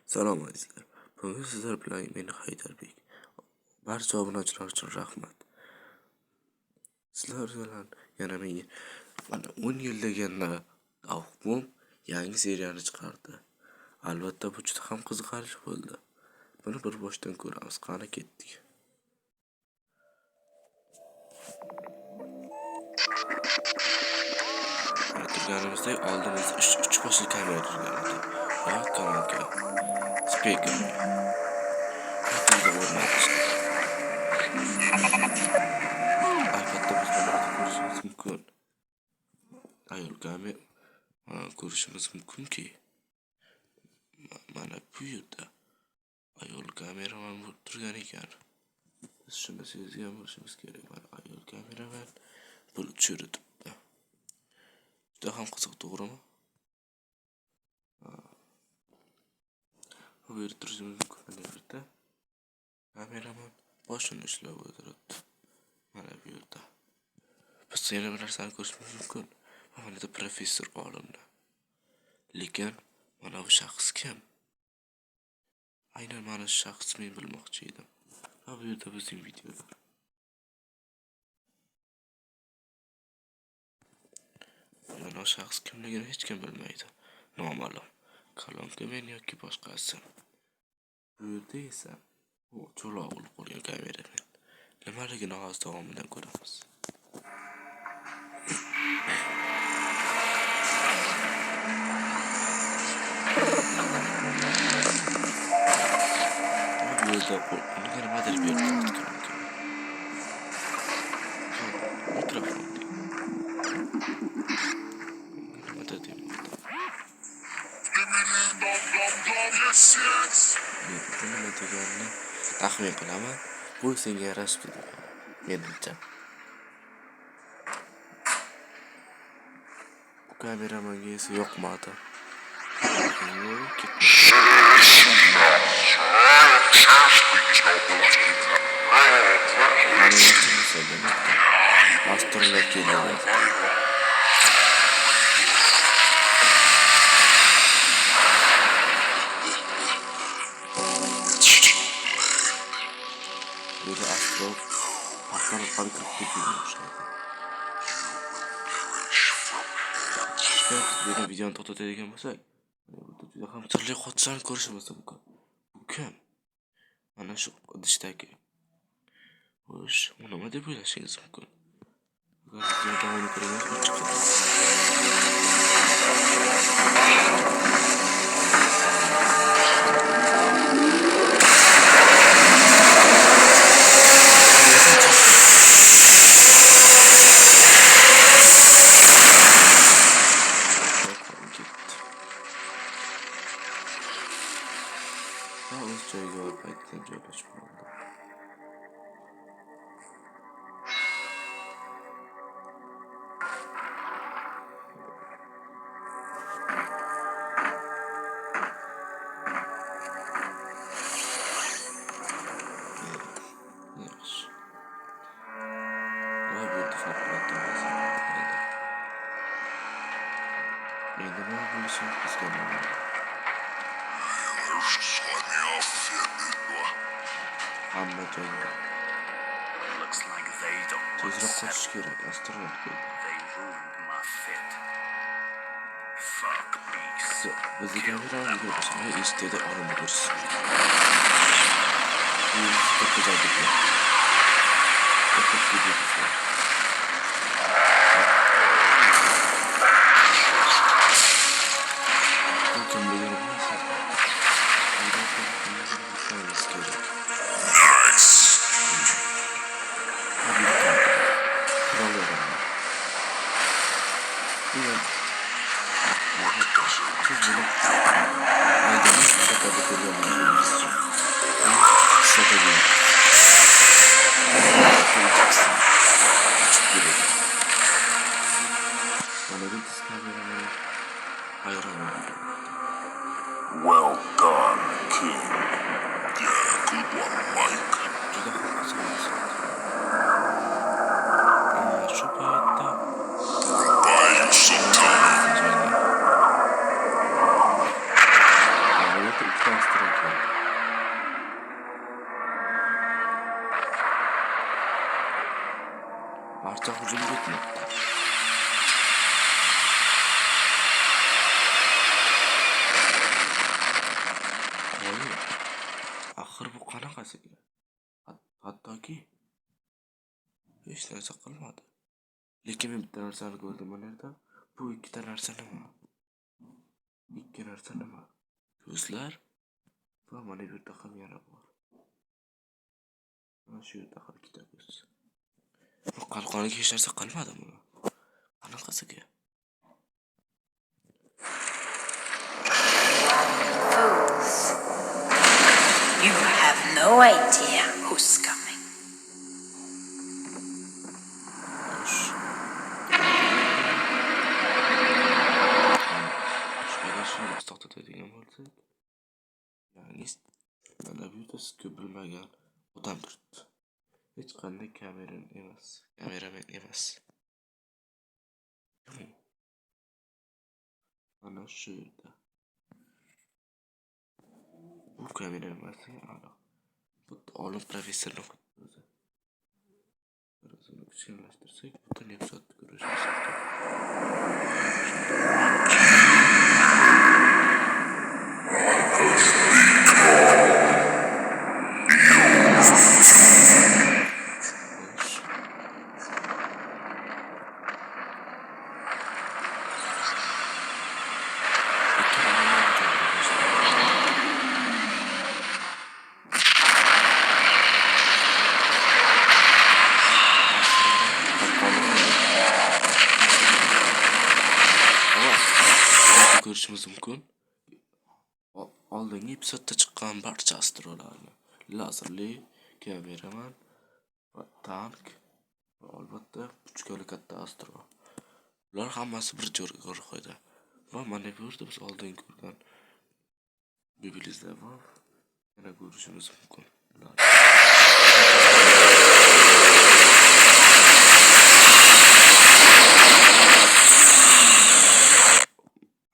Salom azizlar. Bugun sizlar bilan men Haydarbek. Barcha obunachilar uchun rahmat. Sizlar bilan yana mana 10 yil deganda Avqum yangi seriyani chiqardi. Albatta bu juda ham qiziqarli bo'ldi. Buni bir boshdan ko'ramiz. Qani ketdik. Turganimizda oldimizda 3 boshli kamera turgan edi. Va kamera. Speaker. Albatta biz buni ko'rishimiz mumkin. Ayol kamera ko'rishimiz mumkinki. Mana bu yerda ayol kameraman bo'lib turgan ekan. Biz shuni sezgan bo'lishimiz kerak. Mana ayol kameraman bo'lib tushiribdi. Juda ham qiziq, to'g'rimi? Bu yerda turishimiz mumkin. Mana bu yerda kameraman boshini ushlab o'tiribdi. Mana bu yerda. Biz yana bir narsani ko'rishimiz mumkin. Mana bu professor olimlar. Lekin mana bu shaxs kim? Aynan mana shu shaxs men bilmoqchi edim. Va bu yerda bizning videolar. Mana shaxs kimligini hech kim bilmaydi. Noma'lum. Kalonka men yoki boshqasi. Bu yerda esa u cho'loq bo'lib qolgan kameraman. Nimaligini hozir davomidan ko'ramiz. Bu yerda unga nimadir berdi. Mikrofon. Nimadir demoqda. Men nima deganini taxmin qilaman. Bu senga yarashib ketadi. Menimcha. Bu kameramanga esa yoqmadi. Astrolar keladi. Bu astro astrolar qarqib ketmoqda. Biz videoni to'xtatadigan bo'lsak, bu juda ham turli xotishlarni ko'rishimiz mumkin. Bu kim? Mana shu idishdagi. Xo'sh, nima deb o'ylashingiz mumkin? Agar videoni ko'rsangiz, u chiqadi. O'z joyiga olib qaytdan joylashib oldi. Yaxshi. Va bu favqulodda vaziyat bo'ldi. Endi nima bo'lishini bizga noma'lum. Hamma joyda. Tezroq qochish kerak, astronaut keldi. Bizni kamerani ko'rishni istedi olib o'tirsin. Katta joyda. Well done, King. Yeah, good one, Mike. Buy you some time. Astronaut hech narsa qilmadi. Lekin men bitta narsani ko'rdim mana yerda. Bu ikkita narsa nima? Ikki narsa nima? Ko'zlar va mana bu yerda ham yana bor. Mana shu yerda ham ikkita ko'z. Bu qalqoniga hech narsa qilmadimi? Qanaqasiga? Fools. You have no idea who's coming. Xo'sh. Shunga shunday to'xtatadigan bo'lsak, ya'ni mana bu yerda siz ko'p bilmagan odam turibdi. Hech qanday kameramen emas. Mana shu yerda. Bu kamera emas, aniq. Bu olim professorning o'zi. Birozni kichkinlashtirsak, butun epizodni ko'rishimiz mumkin. Ko'rishimiz mumkin. Oldingi epizodda chiqqan barcha astrolarni, lazerli, kameraman va tank va albatta buchkali katta astro. Ular hammasi bir joyga qo'ydi. Va mana bu yerda biz oldin ko'rgan Bibilizda va yana ko'rishimiz mumkin.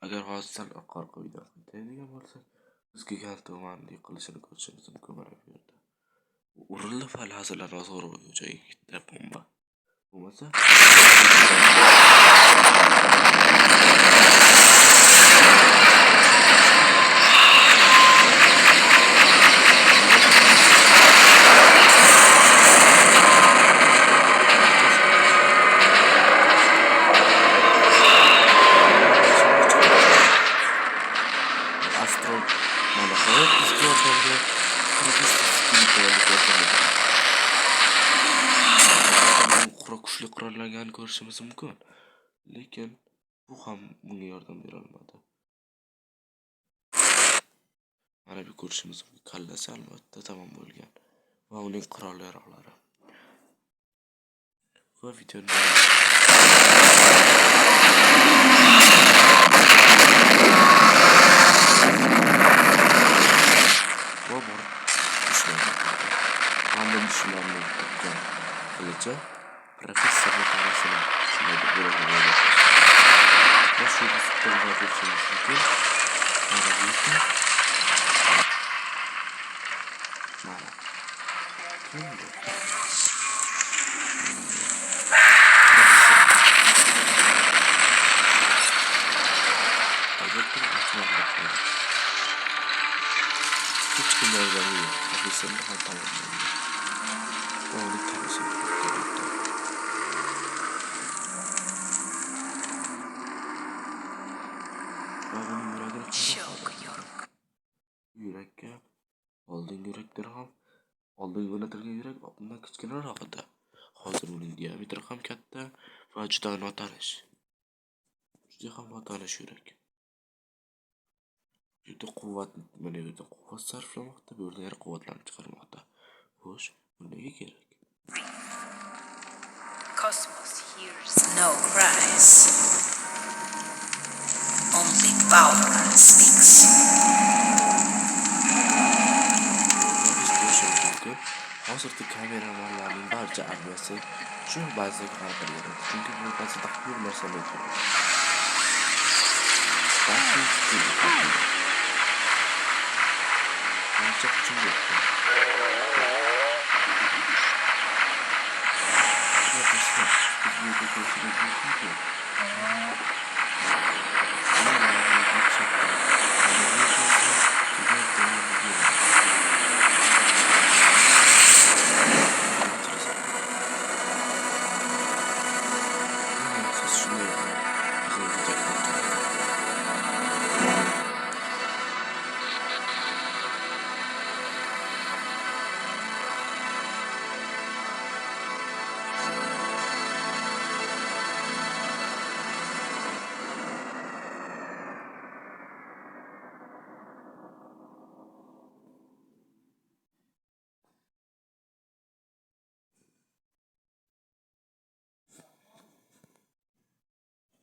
Agar hozir sal orqa video qaytadigan bo'lsa, bizga galtomandek qilishini ko'rishimiz mumkin mana bu yerda. Urildi va lazerlarni zo'r joyga ketdi bomba. Bo'lmasa kuchli qurollangan ko'rishimiz mumkin. Lekin bu ham bunga yordam bera olmadi. Mana bu ko'rishimiz mumkin. Kallasi albatta tamom bo'lgan va uning qurol yaroqlari. Va videoni professorning tanasini shunday bo'ladi. Va shu bitta ko'rishimiz mumkin. Mana bu yerda. Mana. Hech kimga o'rganmaydi. Professorni ham tanlamaydi. O'g'li tanisi. Yurakka oldingi yuraklar ham oldingi o'rnatilgan yurak bundan kichkinaroq edi. Hozir uning diametri ham katta va juda notanish. Juda ham notanish yurak. Juda quvvat, mana bu yerda quvvat sarflamoqda, bu yerda yana quvvatlarni chiqarmoqda. Xo'sh, bunga kerak. Cosmos hears no cries. Only power speaks. Hozirda kameramanlarning barcha armiyasi shu bazaga qarab turadi. Chunki bu bazada bir narsa yo'q.